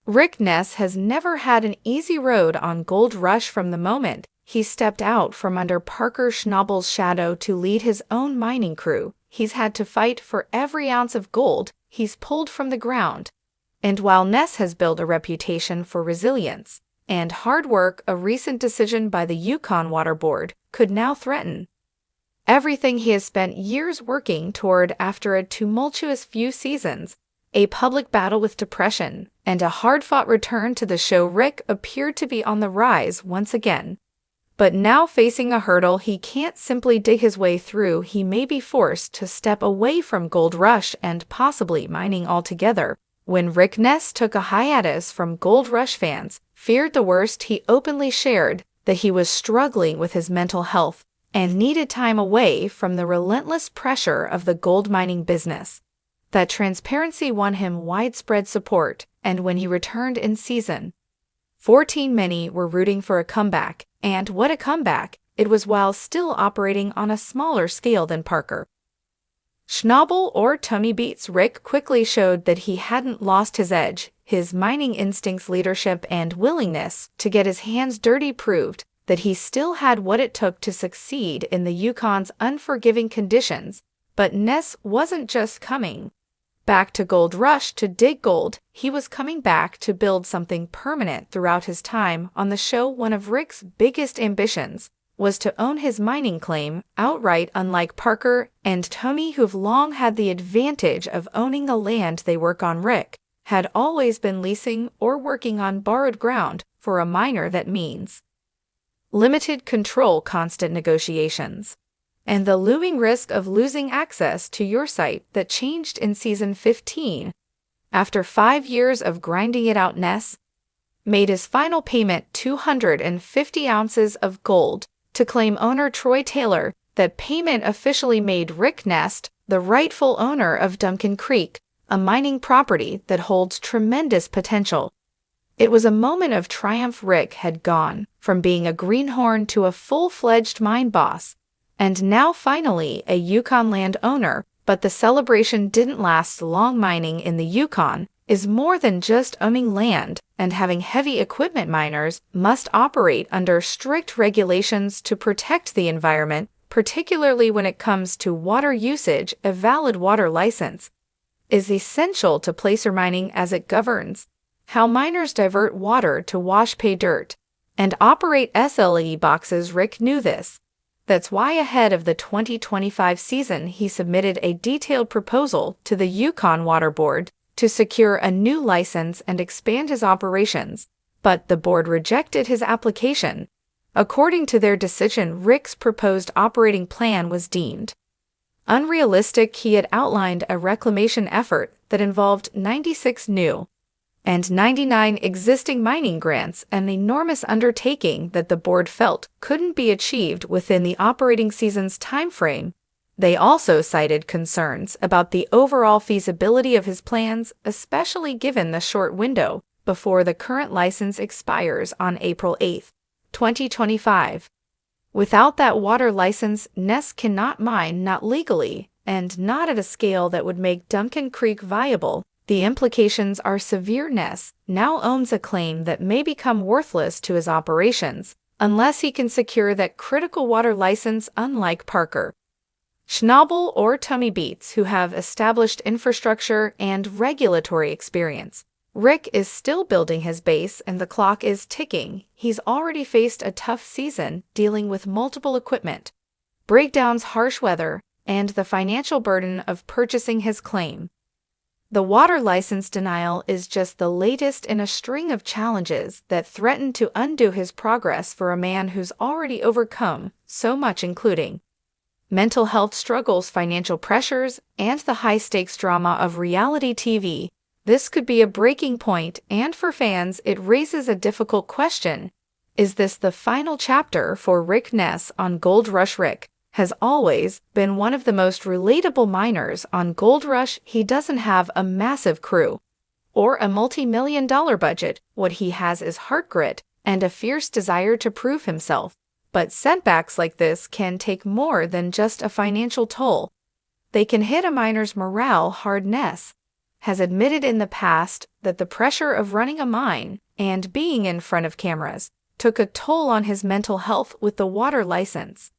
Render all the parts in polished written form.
Rick Ness has never had an easy road on Gold Rush. From the moment he stepped out from under Parker Schnabel's shadow to lead his own mining crew, he's had to fight for every ounce of gold he's pulled from the ground. And while Ness has built a reputation for resilience and hard work, a recent decision by the Yukon Water Board could now threaten everything he has spent years working toward. After a tumultuous few seasons, a public battle with depression, and a hard-fought return to the show, Rick appeared to be on the rise once again. But now, facing a hurdle he can't simply dig his way through, he may be forced to step away from Gold Rush and possibly mining altogether. When Rick Ness took a hiatus from Gold Rush, fans feared the worst. He openly shared that he was struggling with his mental health and needed time away from the relentless pressure of the gold mining business. That transparency won him widespread support, and when he returned in season 14, many were rooting for a comeback. And what a comeback it was, while still operating on a smaller scale than Parker Schnabel or Tommy Beats. Rick quickly showed that he hadn't lost his edge. His mining instincts, leadership, and willingness to get his hands dirty proved that he still had what it took to succeed in the Yukon's unforgiving conditions. But Ness wasn't just coming back to Gold Rush to dig gold, he was coming back to build something permanent. Throughout his time on the show, one of Rick's biggest ambitions was to own his mining claim outright. Unlike Parker and Tommy, who've long had the advantage of owning the land they work on, Rick had always been leasing or working on borrowed ground. For a miner, that means limited control, constant negotiations, and the looming risk of losing access to your site. That changed in season 15. After 5 years of grinding it out, Ness made his final payment, 250 ounces of gold, to claim owner Troy Taylor. That payment officially made Rick Ness the rightful owner of Duncan Creek, a mining property that holds tremendous potential. It was a moment of triumph. Rick had gone from being a greenhorn to a full-fledged mine boss, and now finally a Yukon land owner. But the celebration didn't last long. Mining in the Yukon is more than just owning land and having heavy equipment. Miners must operate under strict regulations to protect the environment, particularly when it comes to water usage. A valid water license is essential to placer mining, as it governs how miners divert water to wash pay dirt and operate SLE boxes. Rick knew this. That's why ahead of the 2025 season, he submitted a detailed proposal to the Yukon Water Board to secure a new license and expand his operations. But the board rejected his application. According to their decision, Rick's proposed operating plan was deemed unrealistic. He had outlined a reclamation effort that involved 96 new and 99 existing mining grants, an enormous undertaking that the board felt couldn't be achieved within the operating season's timeframe. They also cited concerns about the overall feasibility of his plans, especially given the short window before the current license expires on April 8, 2025. Without that water license, Ness cannot mine, not legally, and not at a scale that would make Duncan Creek viable. The implications are severe. Ness now owns a claim that may become worthless to his operations unless he can secure that critical water license. Unlike Parker Schnabel or Tommy Beats, who have established infrastructure and regulatory experience, Rick is still building his base and the clock is ticking. He's already faced a tough season dealing with multiple equipment breakdowns, harsh weather, and the financial burden of purchasing his claim. The water license denial is just the latest in a string of challenges that threaten to undo his progress for a man who's already overcome so much, including mental health struggles, financial pressures, and the high-stakes drama of reality TV. This could be a breaking point, and for fans, it raises a difficult question. Is this the final chapter for Rick Ness on Gold Rush? Rick has always been one of the most relatable miners on Gold Rush. He doesn't have a massive crew or a multi-million-dollar budget. What he has is heart, grit, and a fierce desire to prove himself. But setbacks like this can take more than just a financial toll. They can hit a miner's morale hard. Ness has admitted in the past that the pressure of running a mine and being in front of cameras took a toll on his mental health with the water license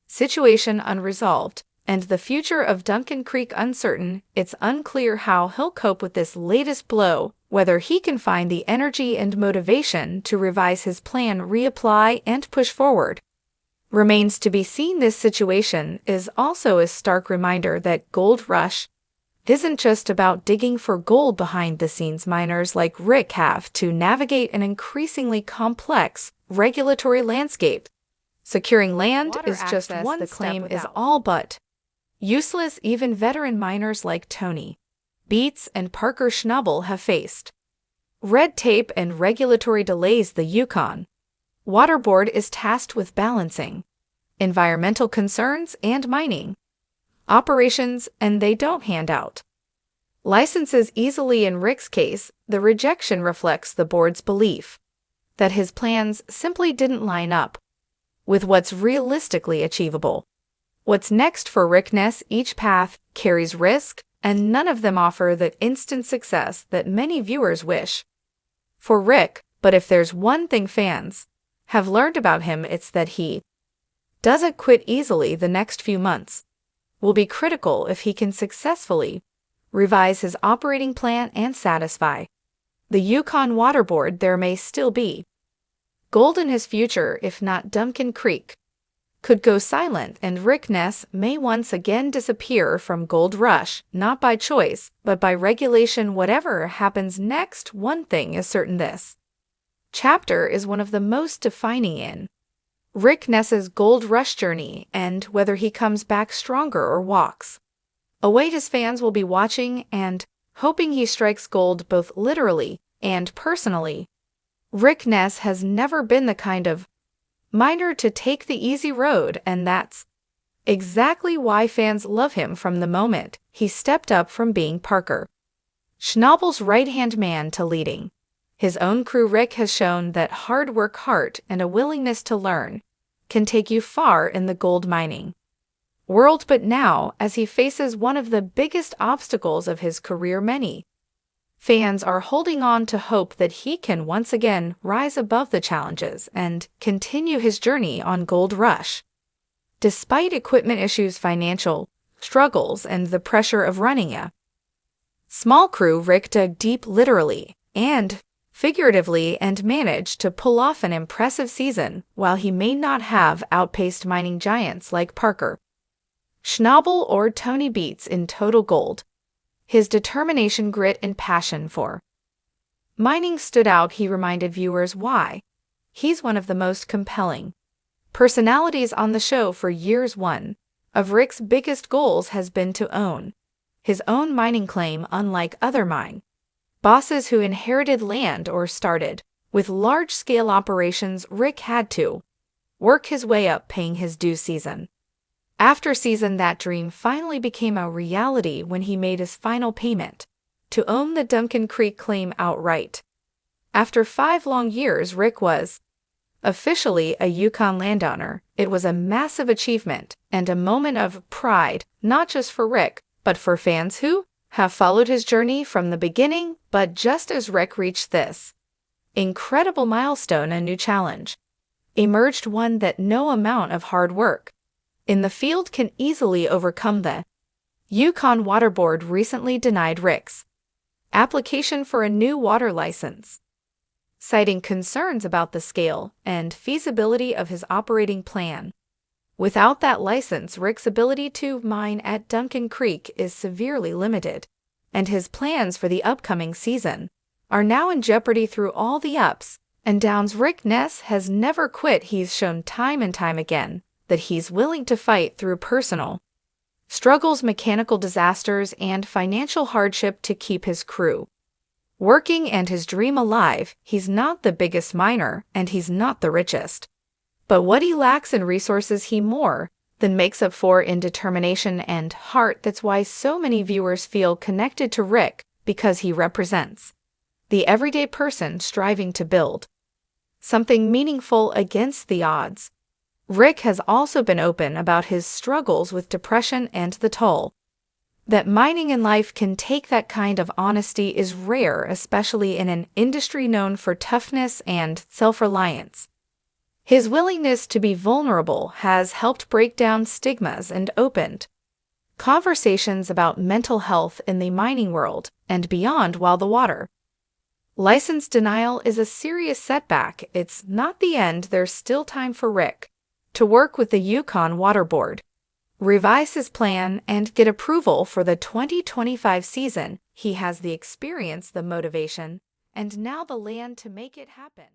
situation unresolved, and the future of Duncan Creek uncertain. It's unclear how he'll cope with this latest blow, whether he can find the energy and motivation to revise his plan, reapply, and push forward. Remains to be seen. This situation is also a stark reminder that Gold Rush isn't just about digging for gold. Behind the scenes, miners like Rick have to navigate an increasingly complex regulatory landscape. Securing land is just one. The claim is all but useless. Even veteran miners like Tony Beats and Parker Schnabel have faced red tape and regulatory delays. The Yukon Water Board is tasked with balancing environmental concerns and mining operations, and they don't hand out licenses easily. In Rick's case, the rejection reflects the board's belief that his plans simply didn't line up with what's realistically achievable. What's next for Rick Ness? Each path carries risk, and none of them offer the instant success that many viewers wish for Rick. But if there's one thing fans have learned about him, it's that he doesn't quit easily. The next few months will be critical if he can successfully revise his operating plan and satisfy the Yukon Water Board. There may still be gold in his future. If not, Duncan Creek could go silent, and Rick Ness may once again disappear from Gold Rush, not by choice, but by regulation. Whatever happens next, one thing is certain: this chapter is one of the most defining in Rick Ness's Gold Rush journey, and whether he comes back stronger or walks away, his fans will be watching and hoping he strikes gold both literally and personally. Rick Ness has never been the kind of miner to take the easy road, and that's exactly why fans love him. From the moment he stepped up from being Parker Schnabel's right-hand man to leading his own crew, Rick has shown that hard work, heart, and a willingness to learn can take you far in the gold mining world. But now, as he faces one of the biggest obstacles of his career, many fans are holding on to hope that he can once again rise above the challenges and continue his journey on Gold Rush. Despite equipment issues, financial struggles, and the pressure of running a small crew, Rick dug deep literally and figuratively and managed to pull off an impressive season. While he may not have outpaced mining giants like Parker Schnabel or Tony Beats in total gold, his determination, grit, and passion for mining stood out. He reminded viewers why he's one of the most compelling personalities on the show for years. One of Rick's biggest goals has been to own his own mining claim. Unlike other mine bosses who inherited land or started with large-scale operations, Rick had to work his way up, paying his dues season after season. That dream finally became a reality when he made his final payment to own the Duncan Creek claim outright. After 5 long years, Rick was officially a Yukon landowner. It was a massive achievement and a moment of pride, not just for Rick, but for fans who have followed his journey from the beginning. But just as Rick reached this incredible milestone, a new challenge emerged, one that no amount of hard work in the field can easily overcome. The Yukon Water Board recently denied Rick's application for a new water license, citing concerns about the scale and feasibility of his operating plan. Without that license, Rick's ability to mine at Duncan Creek is severely limited, and his plans for the upcoming season are now in jeopardy. Through all the ups and downs, Rick Ness has never quit. He's shown time and time again that he's willing to fight through personal struggles, mechanical disasters, and financial hardship to keep his crew working and his dream alive. He's not the biggest miner, and he's not the richest, but what he lacks in resources, he more than makes up for in determination and heart. That's why so many viewers feel connected to Rick, because he represents the everyday person striving to build something meaningful against the odds. Rick has also been open about his struggles with depression and the toll That mining in life can take that kind of honesty is rare, especially in an industry known for toughness and self-reliance. His willingness to be vulnerable has helped break down stigmas and opened conversations about mental health in the mining world and beyond while the water. License denial is a serious setback. It's not the end. There's still time for Rick to work with the Yukon Water Board, revise his plan, and get approval for the 2025 season. He has the experience, the motivation, and now the land to make it happen.